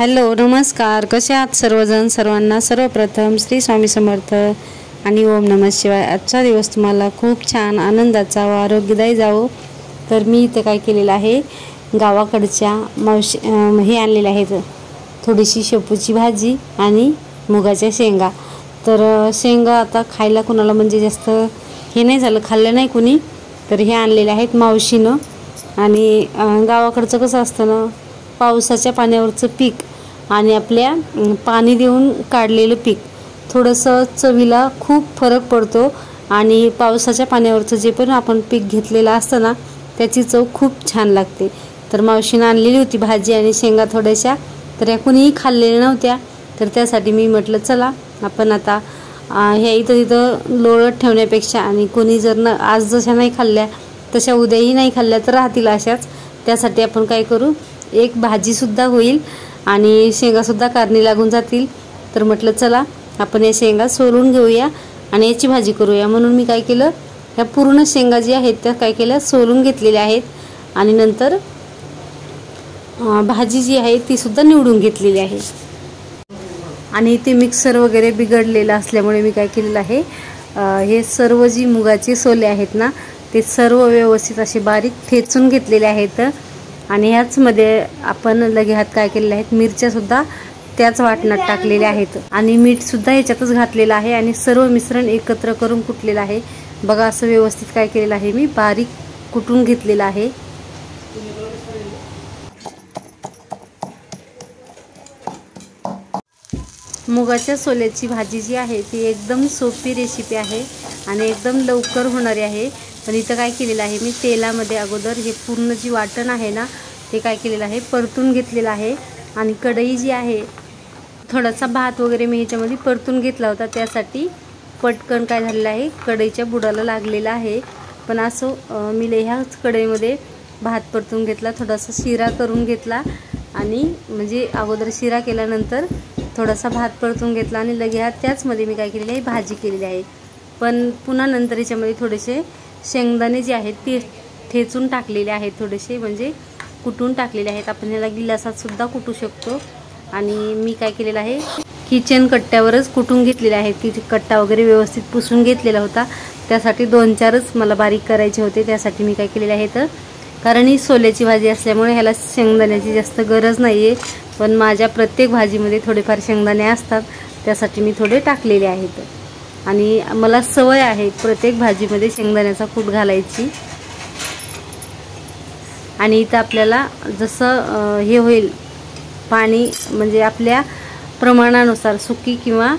Hello नमस्कार, कसे आहात सर्वजण? सर्वांना सर्वप्रथम श्री स्वामी समर्थ आणि ओम नमः शिवाय. आजचा दिवस तुम्हाला खूप छान आनंदाचा व आरोग्यदायी जावो. तर मी इथे काय केलेलं आहे, गावाकडच्या मावशी हे आणलेले आहेत, थोडीशी शेपूची भाजी आणि मुगाच्या शेंगा. तर शेंगा आता खायला कुणाला म्हणजे जास्त हे नाही झालं, खाल्लं नाही कुणी, तर हे आणलेले आहेत मावशीनं. आणि गावाकडचं कसं असतं ना, पावसाच्या पाण्यावरचं पीक आणि आपल्या पाणी देऊन काढलेलं पीक थोडंसं चवीला खूप फरक पडतो. आणि पावसाच्या पाण्यावरचं जे पण आपण पीक घेतलेलं असतं ना, त्याची चव खूप छान लागते. तर मावशीनं आणलेली होती भाजी आणि शेंगा थोड्याशा, तर या कुणीही खाल्लेल्या नव्हत्या. तर त्यासाठी मी म्हटलं चला आपण आता ह्या इथं तिथं लोळत ठेवण्यापेक्षा, आणि कोणी जर आज जशा नाही खाल्ल्या तशा उद्याही नाही खाल्ल्या तर राहतील अशाच, त्यासाठी आपण काय करू, एक भाजीसुद्धा होईल आणि शेंगासुद्धा कारणी लागून जातील. तर म्हटलं चला आपण या शेंगा सोलून घेऊया आणि याची भाजी करूया. म्हणून मी काय केलं, ह्या पूर्ण शेंगा जी आहेत त्या काय केल्या, सोलून घेतलेल्या आहेत. आणि नंतर भाजी जी आहे ती सुद्धा निवडून घेतलेली आहे. आणि ते मिक्सर वगैरे बिघडलेलं असल्यामुळे मी काय केलेलं आहे, हे सर्व जी मुगाचे सोले आहेत ना, ते सर्व व्यवस्थित असे बारीक ठेचून घेतलेले आहेत. आणि ह्याचमध्ये आपण लगे हात काय केलेले आहेत, मिरच्यासुद्धा त्याच वाटणात टाकलेल्या आहेत आणि मीठसुद्धा ह्याच्यातच घातलेलं आहे. आणि सर्व मिश्रण एकत्र करून कुटलेलं आहे. बघा असं व्यवस्थित काय केलेलं आहे, मी बारीक कुटून घेतलेलं आहे. मुगाच्या सोल्याची भाजी जी आहे ती एकदम सोपी रेसिपी आहे आणि एकदम लवकर होणारी आहे. पण इथं काय केलेलं आहे, मी तेलामध्ये अगोदर हे पूर्ण जी वाटण आहे ना, ते काय केलेलं आहे, परतून घेतलेलं आहे. आणि कढई जी आहे, थोडासा भात वगैरे मी ह्याच्यामध्ये परतून घेतला होता, त्यासाठी पटकन काय झालेलं आहे, कढईच्या बुडाला लागलेला आहे. पण असं मी ह्याच कढईमध्ये भात परतून घेतला, थोडासा शिरा करून घेतला. आणि म्हणजे अगोदर शिरा केल्यानंतर थोडासा भात परतून घेतला आणि लगे त्याचमध्ये मी काय केलेलं आहे, भाजी केलेली आहे. पण पुन्हा नंतर याच्यामध्ये थोडेसे शेंगदाणे जे आहेत ते ठेचून टाकलेले आहेत, थोडेसे म्हणजे कुटून टाकलेले आहेत. आपण ह्याला गिलासात सुद्धा कुटू शकतो. आणि मी काय केलेलं आहे, किचन कट्ट्यावरच कुटून घेतलेले आहेत, की कट्टा वगैरे व्यवस्थित पुसून घेतलेला होता. त्यासाठी 2-4च मला बारीक करायचे होते. त्यासाठी मी काय केलेले आहे, तर कारण ही सोल्याची भाजी असल्यामुळे ह्याला शेंगदाण्याची जास्त गरज नाही आहे. पण माझ्या प्रत्येक भाजीमध्ये थोडेफार शेंगदाणे असतात, त्यासाठी मी थोडे टाकलेले आहेत. आणि मला सवय आहे प्रत्येक भाजीमध्ये शेंगदाण्याचा कूट घालायची. आणि इथं आपल्याला जसं हे होईल पाणी, म्हणजे आपल्या प्रमाणानुसार सुकी किंवा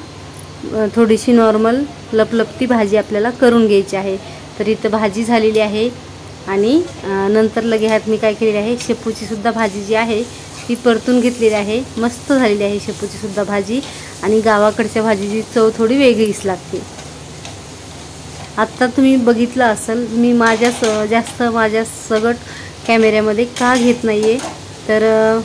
थोडीशी नॉर्मल लपलपती भाजी आपल्याला करून घ्यायची आहे. तर इथं भाजी झालेली आहे. आणि नंतर लगे ह्यात मी काय केलेली आहे, शेपूची सुद्धा भाजी जी आहे ती परतून घेतलेली आहे. मस्त झालेली आहे शेपूची सुद्धा भाजी. आणि गावाकडच्या भाजीची चव थोडी वेगळीच लागते. आत्ता तुम्ही बघितलं असेल, मी जास्त माझ्या सगट कॅमेऱ्यामध्ये का घेत नाही आहे, तर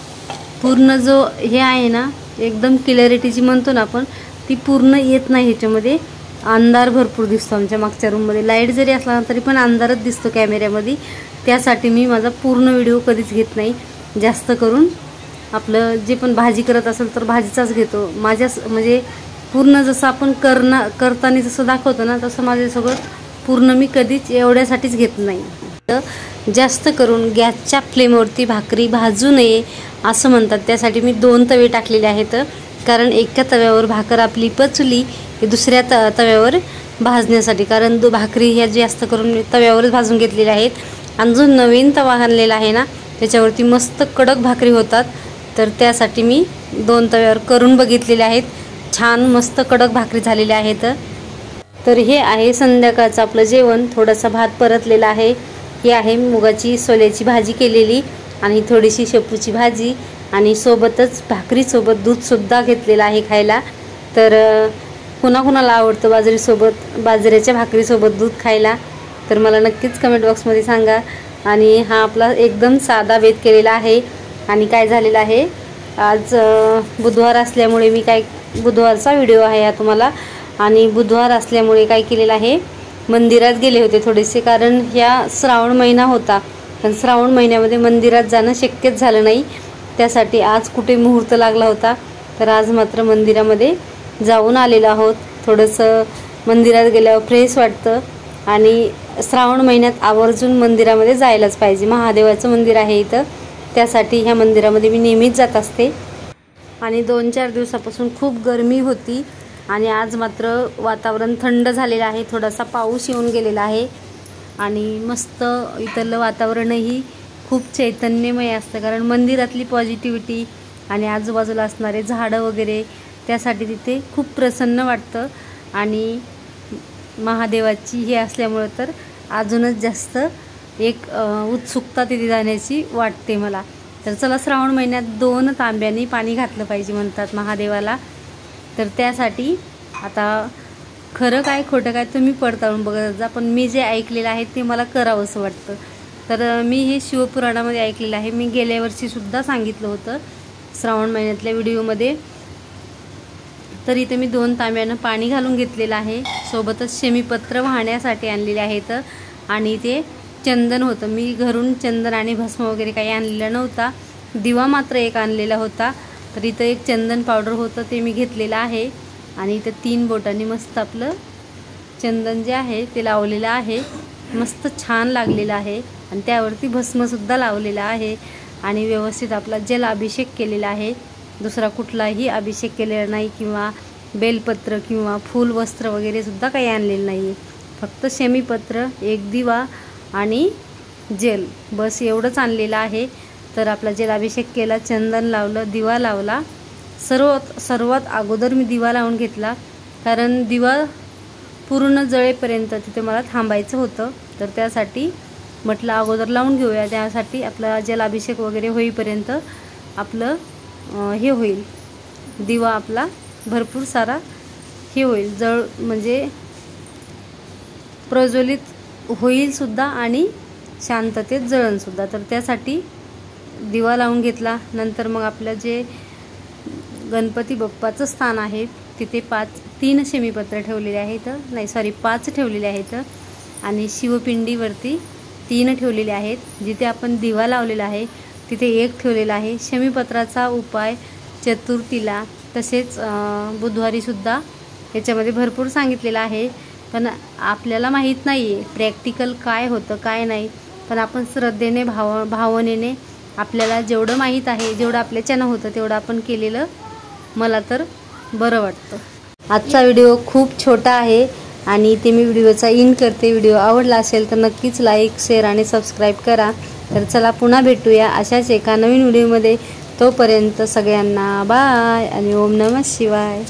पूर्ण जो हे आहे ना, एकदम क्लॅरिटी जी म्हणतो ना आपण, ती पूर्ण येत नाही. ह्याच्यामध्ये अंधार भरपूर दिसतो. आमच्या मागच्या रूममध्ये लाईट जरी असला तरी पण अंधारच दिसतो कॅमेऱ्यामध्ये. त्यासाठी मी माझा पूर्ण व्हिडिओ कधीच घेत नाही. जास्त करून आपलं जे पण भाजी करत असेल तर भाजीचाच घेतो. माझ्या म्हणजे पूर्ण जसं आपण करताना जसं दाखवतो ना, तसं माझं सगळं पूर्ण मी कधीच एवढ्यासाठीच घेत नाही. तर जास्त करून गॅसच्या फ्लेमवरती भाकरी भाजू नये असं म्हणतात. त्यासाठी मी 2 तवे टाकलेले आहेत. कारण एका तव्यावर भाकर आपली पचली की दुसऱ्या तव्यावर भाजण्यासाठी, कारण भाकरी ह्या जास्त करून तव्यावरच भाजून घेतलेल्या आहेत. आणि जो नवीन तवा आणलेला आहे ना, त्याच्यावरती मस्त कडक भाकरी होतात. तर त्यासाठी मी 2 तव्यावर करून बघितलेले आहेत. छान मस्त कडक भाकरी झालेल्या आहेत. तर हे आहे संध्याकाळचं आपलं जेवण. थोडासा भात परतलेला आहे. ही आहे मुगाची सोल्याची भाजी केलेली आणि थोडीशी शेपूची भाजी आणि सोबतच भाकरीसोबत दूधसुद्धा घेतलेलं आहे खायला. तर कुणाकुणाला आवडतं बाजरीच्या भाकरीसोबत दूध खायला, तर मला नक्कीच कमेंट बॉक्समध्ये सांगा. आणि हा आपला एकदम साधा बेत केलेला आहे. आणि काय झालेलं आहे, आज बुधवार असल्यामुळे मी बुधवारचा व्हिडिओ आहे हा तुम्हाला. आणि बुधवार असल्यामुळे काय केलेलं आहे, मंदिरात गेले होते थोडेसे, कारण ह्या श्रावण महिना होता. पण श्रावण महिन्यामध्ये मंदिरात जाणं शक्यच झालं नाही. त्यासाठी आज कुठे मुहूर्त लागला होता, तर आज मात्र मंदिरामध्ये जाऊन आलेलो आहोत. थोडंसं मंदिरात गेल्यावर फ्रेश वाटतं आणि श्रावण महिन्यात आवर्जून मंदिरामध्ये जायलाच पाहिजे. महादेवाचं मंदिर आहे इथं, त्यासाठी ह्या मंदिरामध्ये मी नेहमीच जात असते. आणि 2-4 दिवसापासून खूप गरमी होती आणि आज मात्र वातावरण थंड झालेलं आहे. थोडासा पाऊस येऊन गेलेला आहे आणि मस्त इथलं वातावरणही खूप चैतन्यमय असतं, कारण मंदिरातली पॉझिटिव्हिटी आणि आजूबाजूला असणारे झाडं वगैरे, त्यासाठी तिथे खूप प्रसन्न वाटतं. आणि महादेवाची हे असल्यामुळं तर अजूनच जास्त एक उत्सुकता तिथे जाण्याची वाटते मला. तर चला, श्रावण महिन्यात 2 तांब्यांनी पाणी घातलं पाहिजे म्हणतात महादेवाला. तर त्यासाठी आता खरं काय खोटं काय तुम्ही पडताळून बघत जा, पण मी जे ऐकलेलं आहे ते मला करावंसं वाटतं. तर मी हे शिवपुराणामध्ये ऐकलेलं आहे. मी गेल्या वर्षीसुद्धा सांगितलं होतं श्रावण महिन्यातल्या व्हिडिओमध्ये. तर इथे मी 2 तांब्यानं पाणी घालून घेतलेलं आहे. सोबतच शमीपत्र वाहण्यासाठी आणलेले आहेत आणि ते चंदन होतं. मी घरून चंदन आणि भस्म वगैरे काही आणलेलं नव्हता, दिवा मात्र एक आणलेला होता. तर इथं एक चंदन पावडर होतं, ते मी घेतलेलं आहे आणि इथं 3 बोटांनी मस्त आपलं चंदन जे आहे ते लावलेलं आहे. मस्त छान लागलेलं आहे आणि त्यावरती भस्मसुद्धा लावलेला आहे आणि व्यवस्थित आपला जल अभिषेक केलेला आहे. दुसरा कुठलाही अभिषेक केलेला नाही किंवा बेलपत्र किंवा फूल वस्त्र वगैरे सुद्धा काही आणलेलं नाही आहे. फक्त शमीपत्र, एक दिवा आणि जेल, बस एवढंच आणलेलं आहे. तर आपला जलाभिषेक केला, चंदन लावलं, दिवा लावला. सर्वात अगोदर मी दिवा लावून घेतला, कारण दिवा पूर्ण जळेपर्यंत तिथे मला थांबायचं होतं. तर त्यासाठी म्हटलं अगोदर लावून घेऊया, त्यासाठी आपला जलाभिषेक वगैरे होईपर्यंत आपलं हे होईल, दिवा आपला भरपूर सारा हे होईल, जळ म्हणजे प्रज्वलित होईलसुद्धा आणि शांततेत जळणसुद्धा. तर त्यासाठी दिवा लावून घेतला. नंतर मग आपलं जे गणपती बाप्पाचं स्थान आहे तिथे 3 शमीपत्र ठेवलेले आहेत, नाही सॉरी 5 ठेवलेले आहेत आणि शिवपिंडीवरती 3 ठेवलेले आहेत. जिथे आपण दिवा लावलेला आहे तिथे 1 ठेवलेला आहे. शमीपत्राचा उपाय चतुर्थीला तसेच बुधवारीसुद्धा याच्यामध्ये भरपूर सांगितलेलं आहे, पण आपल्याला माहीत नाही आहे प्रॅक्टिकल काय होतं काय नाही. पण आपण श्रद्धेने भावनेने आपल्याला जेवढं माहीत आहे, जेवढं आपल्याच्यानं होतं तेवढं आपण केलेलं मला तर बरं वाटतं. आजचा व्हिडिओ खूप छोटा आहे आणि ते मी व्हिडिओचा इन करते. व्हिडिओ आवडला असेल तर नक्कीच लाईक, शेअर आणि सबस्क्राईब करा. तर चला, पुन्हा भेटूया अशाच एका नवीन व्हिडिओमध्ये. तोपर्यंत सगळ्यांना बाय आणि ओम नमः शिवाय.